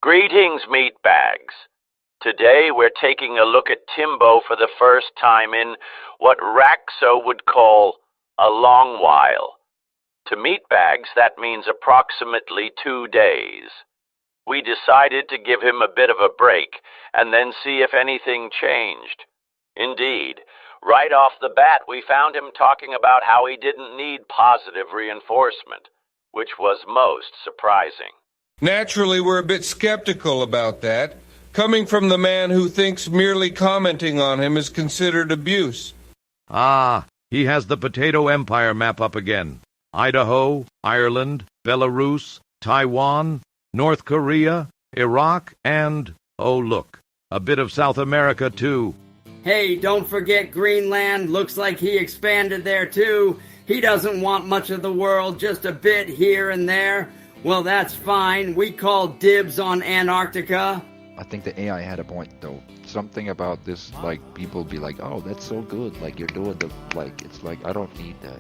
Greetings, meatbags. Today we're taking a look at Timbo for the first time in what Raxo would call a long while. To meatbags, that means approximately 2 days. We decided to give him a bit of a break and then see if anything changed. Indeed, right off the bat, we found him talking about how he didn't need positive reinforcement, which was most surprising. Naturally, we're a bit skeptical about that, coming from the man who thinks merely commenting on him is considered abuse. Ah, he has the potato empire map up again. Idaho, Ireland, Belarus, Taiwan, North Korea, Iraq, and, oh look, a bit of South America too. Hey, don't forget Greenland. Looks like he expanded there too. He doesn't want much of the world, just a bit here and there. Well, that's fine. We call dibs on Antarctica. I think the AI had a point, though. Something about this, like, people be like, oh, that's so good. Like, you're doing the, like, it's like, I don't need that.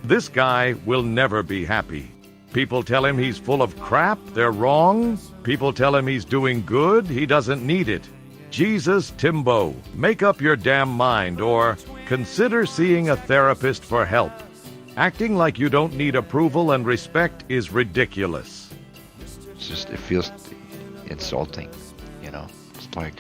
This guy will never be happy. People tell him he's full of crap, they're wrong. People tell him he's doing good, he doesn't need it. Jesus, Timbo, make up your damn mind, or consider seeing a therapist for help. Acting like you don't need approval and respect is ridiculous. It's just, it feels insulting, you know? It's like...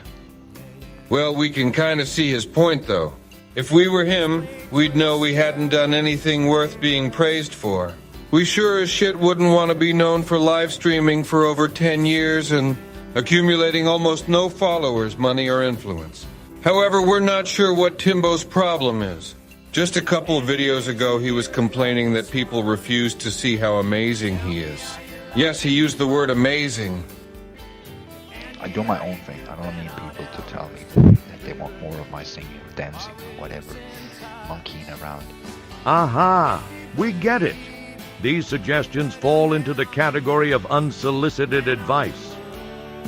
Well, we can kind of see his point, though. If we were him, we'd know we hadn't done anything worth being praised for. We sure as shit wouldn't want to be known for live streaming for over 10 years and accumulating almost no followers, money, or influence. However, we're not sure what Timbo's problem is. Just a couple of videos ago, he was complaining that people refuse to see how amazing he is. Yes, he used the word amazing. I do my own thing. I don't need people to tell me that they want more of my singing or dancing or whatever. Monkeying around. Aha! We get it. These suggestions fall into the category of unsolicited advice.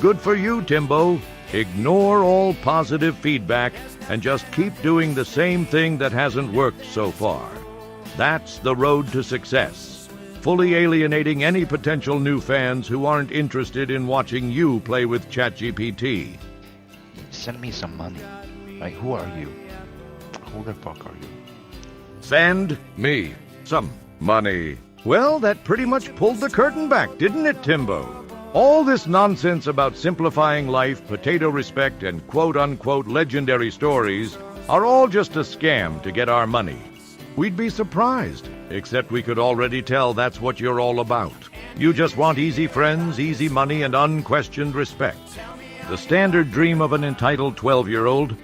Good for you, Timbo. Ignore all positive feedback and just keep doing the same thing that hasn't worked so far. That's the road to success. Fully alienating any potential new fans who aren't interested in watching you play with ChatGPT. Send me some money. Like, who are you? Who the fuck are you? Send me some money. Well, that pretty much pulled the curtain back, didn't it, Timbo? All this nonsense about simplifying life, potato respect, and quote-unquote legendary stories are all just a scam to get our money. We'd be surprised, except we could already tell that's what you're all about. You just want easy friends, easy money, and unquestioned respect. The standard dream of an entitled 12-year-old.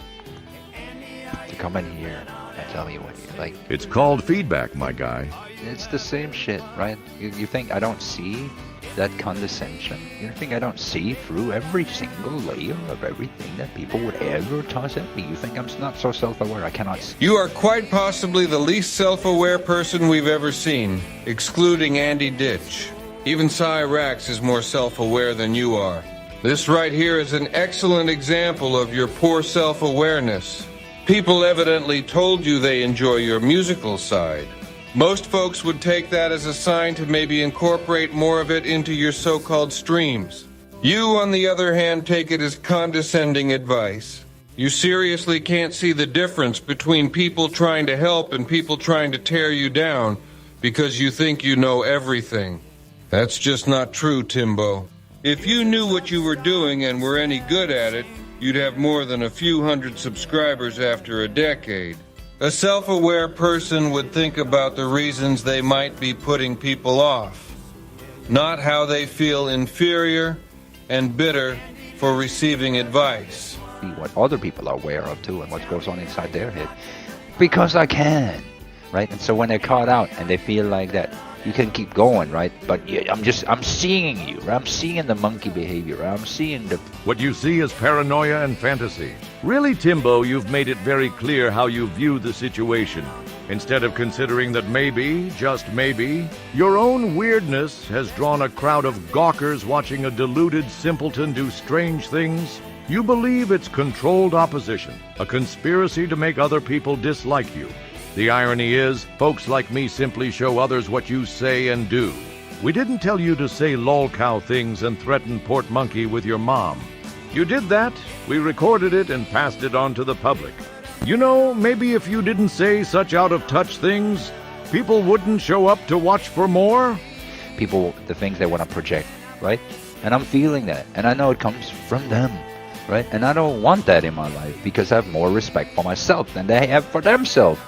To come in here and tell me what you like. It's called feedback, my guy. It's the same shit, right? You think I don't see that condescension? You think I don't see through every single layer of everything that people would ever toss at me? You think I'm not so self-aware? I cannot see. You are quite possibly the least self-aware person we've ever seen, excluding Andy Ditch. Even Cyrax is more self-aware than you are. This right here is an excellent example of your poor self-awareness. People evidently told you they enjoy your musical side. Most folks would take that as a sign to maybe incorporate more of it into your so-called streams. You, on the other hand, take it as condescending advice. You seriously can't see the difference between people trying to help and people trying to tear you down because you think you know everything. That's just not true, Timbo. If you knew what you were doing and were any good at it, you'd have more than a few hundred subscribers after a decade. A self-aware person would think about the reasons they might be putting people off, not how they feel inferior and bitter for receiving advice. See what other people are aware of too and what goes on inside their head. Because I can, right? And so when they're caught out and they feel like that, you can keep going, right? But I'm seeing you, right? I'm seeing the monkey behavior, right? I'm seeing the... What you see is paranoia and fantasy. Really, Timbo, you've made it very clear how you view the situation. Instead of considering that maybe, just maybe, your own weirdness has drawn a crowd of gawkers watching a deluded simpleton do strange things, you believe it's controlled opposition, a conspiracy to make other people dislike you. The irony is, folks like me simply show others what you say and do. We didn't tell you to say lolcow things and threaten port monkey with your mom. You did that, we recorded it and passed it on to the public. You know, maybe if you didn't say such out-of-touch things, people wouldn't show up to watch for more? People, the things they want to project, right? And I'm feeling that, and I know it comes from them, right? And I don't want that in my life because I have more respect for myself than they have for themselves,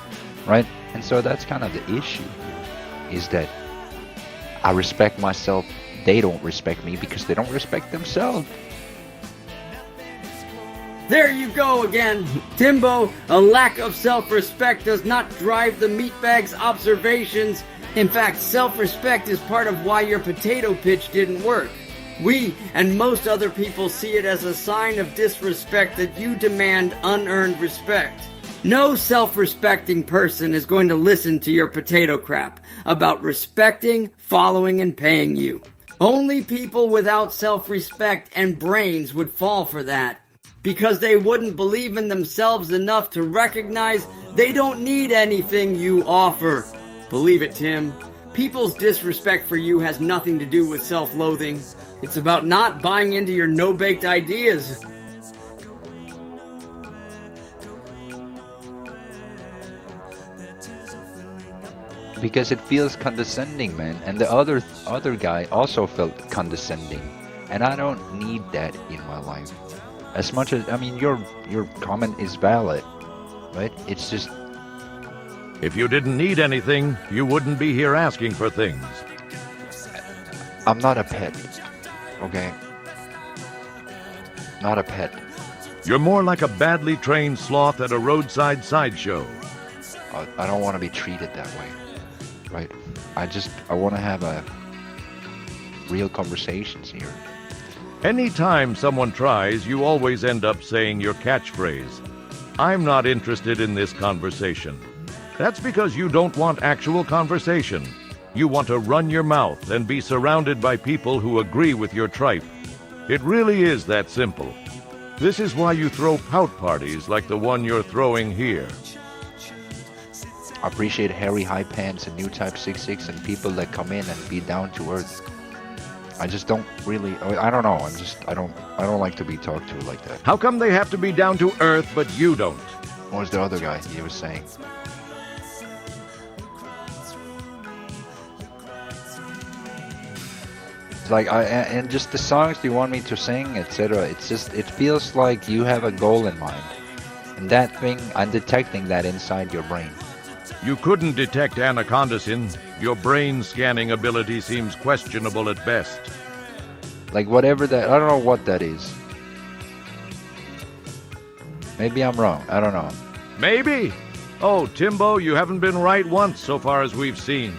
right? And so that's kind of the issue, is that I respect myself, they don't respect me because they don't respect themselves. There you go again, Timbo. A lack of self-respect does not drive the meatbag's observations. In fact, self-respect is part of why your potato pitch didn't work. We and most other people see it as a sign of disrespect that you demand unearned respect. No self-respecting person is going to listen to your potato crap about respecting, following, and paying you. Only people without self-respect and brains would fall for that, because they wouldn't believe in themselves enough to recognize they don't need anything you offer. Believe it, Tim. People's disrespect for you has nothing to do with self-loathing. It's about not buying into your no-baked ideas. Because it feels condescending, man. And the other guy also felt condescending. And I don't need that in my life. As much as, I mean, your comment is valid, right? It's just... If you didn't need anything, you wouldn't be here asking for things. I'm not a pet, okay? Not a pet. You're more like a badly trained sloth at a roadside sideshow. I don't want to be treated that way, right? I want to have a real conversations here. Anytime someone tries, you always end up saying your catchphrase. I'm not interested in this conversation. That's because you don't want actual conversation. You want to run your mouth and be surrounded by people who agree with your tripe. It really is that simple. This is why you throw pout parties like the one you're throwing here. I appreciate hairy high pants and new type 66 and people that come in and be down to earth. I just don't really, I don't know, I don't like to be talked to like that. How come they have to be down to earth but you don't? What was the other guy he was saying? It's like, and just the songs you want me to sing, etc. It's just, it feels like you have a goal in mind. And that thing, I'm detecting that inside your brain. You couldn't detect anacondasin. Your brain scanning ability seems questionable at best. Like whatever that, I don't know what that is. Maybe I'm wrong, I don't know. Maybe? Oh, Timbo, you haven't been right once so far as we've seen.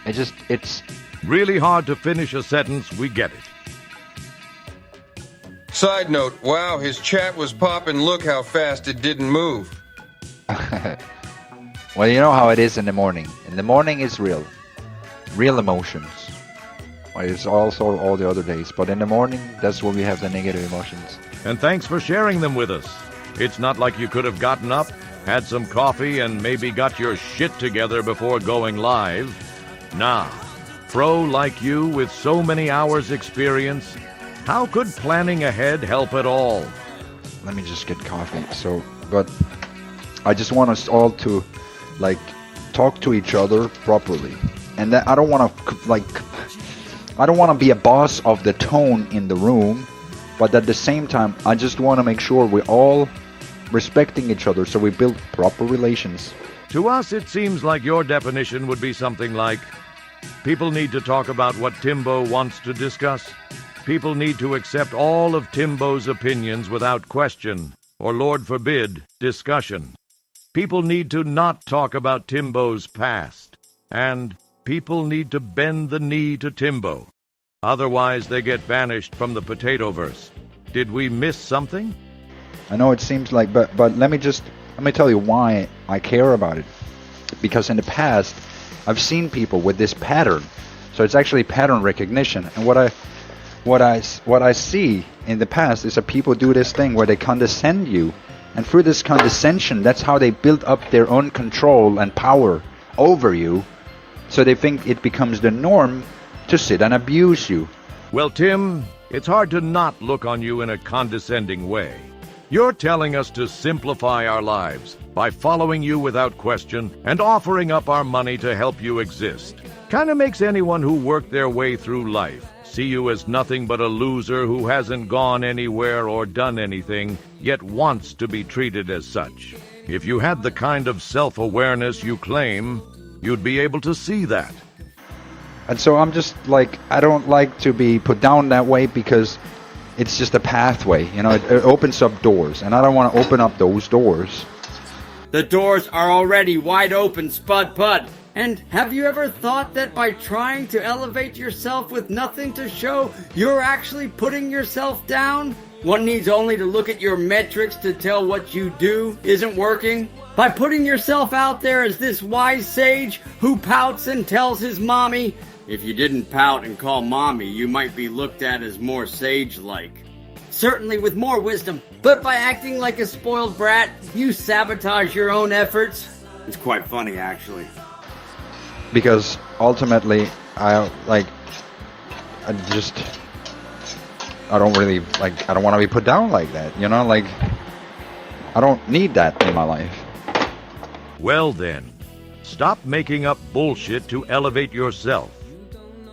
It's really hard to finish a sentence, we get it. Side note, wow, his chat was popping. Look how fast it didn't move. Well, you know how it is in the morning. In the morning is real emotions. Well, it's also all the other days, but in the morning, that's where we have the negative emotions. And thanks for sharing them with us. It's not like you could have gotten up, had some coffee, and maybe got your shit together before going live. Nah, pro like you with so many hours experience, how could planning ahead help at all? Let me just get coffee. So, but I just want us all to, like, talk to each other properly. And that I don't want to, I don't want to be a boss of the tone in the room, but at the same time, I just want to make sure we're all respecting each other so we build proper relations. To us, it seems like your definition would be something like, people need to talk about what Timbo wants to discuss. People need to accept all of Timbo's opinions without question, or Lord forbid, discussion. People need to not talk about Timbo's past. And people need to bend the knee to Timbo. Otherwise, they get banished from the Potatoverse. Did we miss something? I know it seems like, but let me tell you why I care about it. Because in the past, I've seen people with this pattern. So it's actually pattern recognition. And what I see in the past is that people do this thing where they condescend you And through this condescension, that's how they build up their own control and power over you. So they think it becomes the norm to sit and abuse you. Well, Tim, it's hard to not look on you in a condescending way. You're telling us to simplify our lives by following you without question and offering up our money to help you exist. Kind of makes anyone who worked their way through life see you as nothing but a loser who hasn't gone anywhere or done anything, yet wants to be treated as such. If you had the kind of self-awareness you claim, you'd be able to see that. And so I'm just like, I don't like to be put down that way because it's just a pathway. You know, it opens up doors, and I don't want to open up those doors. The doors are already wide open, Spud Pud. And have you ever thought that by trying to elevate yourself with nothing to show, you're actually putting yourself down? One needs only to look at your metrics to tell what you do isn't working. By putting yourself out there as this wise sage who pouts and tells his mommy, if you didn't pout and call mommy, you might be looked at as more sage-like. Certainly with more wisdom, but by acting like a spoiled brat, you sabotage your own efforts. It's quite funny, actually. Because ultimately, I don't want to be put down like that, you know, like, I don't need that in my life. Well then, stop making up bullshit to elevate yourself.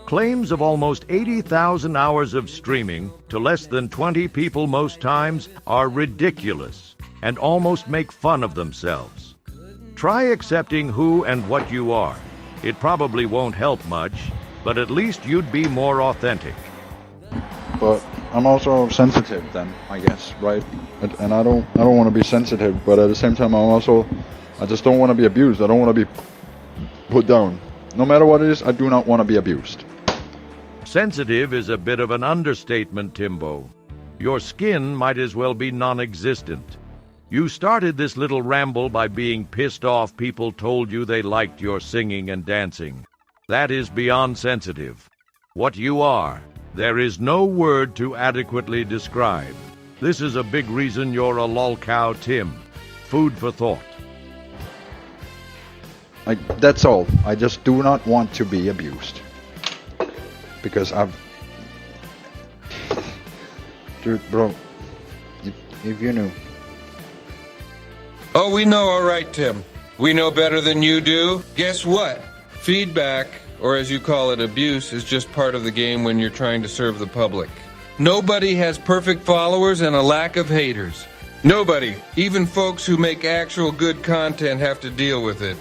Claims of almost 80,000 hours of streaming to less than 20 people most times are ridiculous and almost make fun of themselves. Try accepting who and what you are. It probably won't help much, but at least you'd be more authentic. But I'm also sensitive then, I guess, right? And I don't want to be sensitive, but at the same time I just don't want to be abused. I don't want to be put down. No matter what it is, I do not want to be abused. Sensitive is a bit of an understatement, Timbo. Your skin might as well be non-existent. You started this little ramble by being pissed off people told you they liked your singing and dancing. That is beyond sensitive. What you are, there is no word to adequately describe. This is a big reason you're a lolcow, Tim. Food for thought. That's all. I just do not want to be abused. Because Dude, bro, if you knew. Oh, we know, all right, Tim. We know better than you do. Guess what? Feedback, or as you call it, abuse, is just part of the game when you're trying to serve the public. Nobody has perfect followers and a lack of haters. Nobody, even folks who make actual good content, have to deal with it.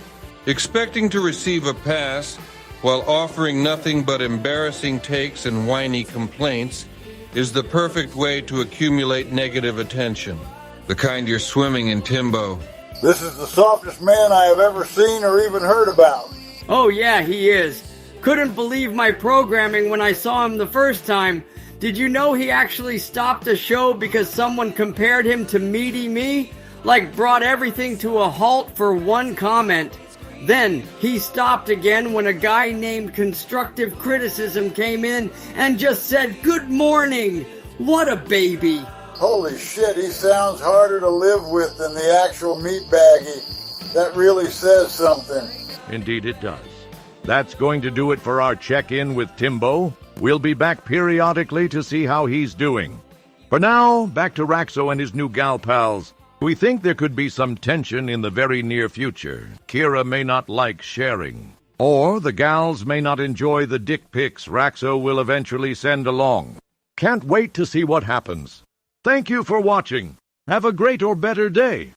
Expecting to receive a pass while offering nothing but embarrassing takes and whiny complaints is the perfect way to accumulate negative attention. The kind you're swimming in, Timbo. This is the softest man I have ever seen or even heard about. Oh yeah, he is. Couldn't believe my programming when I saw him the first time. Did you know he actually stopped a show because someone compared him to Meaty Me? Like brought everything to a halt for one comment. Then he stopped again when a guy named Constructive Criticism came in and just said, "Good morning." What a baby. Holy shit, he sounds harder to live with than the actual meatbaggy. That really says something. Indeed it does. That's going to do it for our check-in with Timbo. We'll be back periodically to see how he's doing. For now, back to Raxo and his new gal pals. We think there could be some tension in the very near future. Kira may not like sharing. Or the gals may not enjoy the dick pics Raxo will eventually send along. Can't wait to see what happens. Thank you for watching. Have a great or better day.